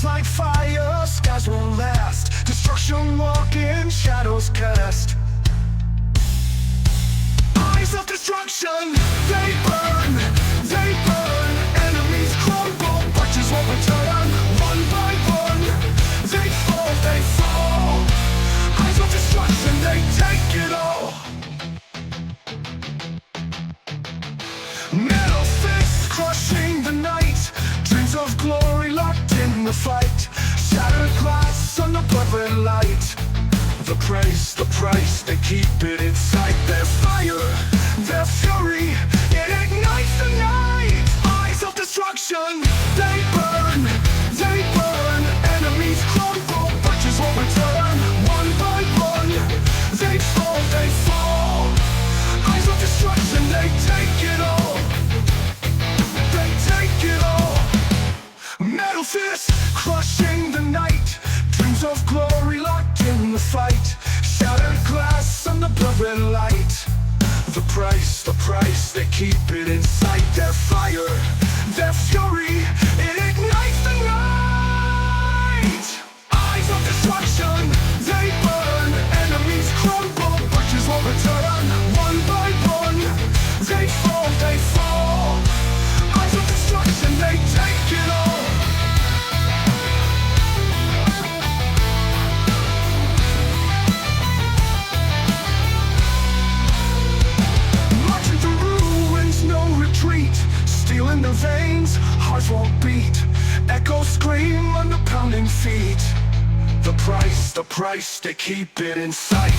like fire, skies won't last. Destruction walking, shadows cast. Eyes of destruction, they burn, they burn. Enemies crumble, punches won't return. One by one, they fall, they fall. Eyes of destruction, they take it all. Metal fists crushing the night. Dreams of glory locked in the fight. Shattered glass on the blood-red light. The price, they keep it in sight. Their fire, their fury, it ignites the night. Eyes of destruction, they burn, they burn. Enemies crumble, punches won't return. One by one, they fall, they fall. Eyes of destruction, they take it all. They take it all. Metal fists crushing the night. Dreams of glory locked in the fight. Shattered glass on the blood-red light. The price, they keep it in sight. Their fire, their fury, it ignites the night. Eyes of destruction, they burn. Enemies crumble, punches won't return. One by one, they fall, they fall. Eyes of destruction, they take it all. Marching through ruins, no retreat. Steel in the veins, hearts won't beat. Echoes scream under pounding feet. The price, they keep it in sight.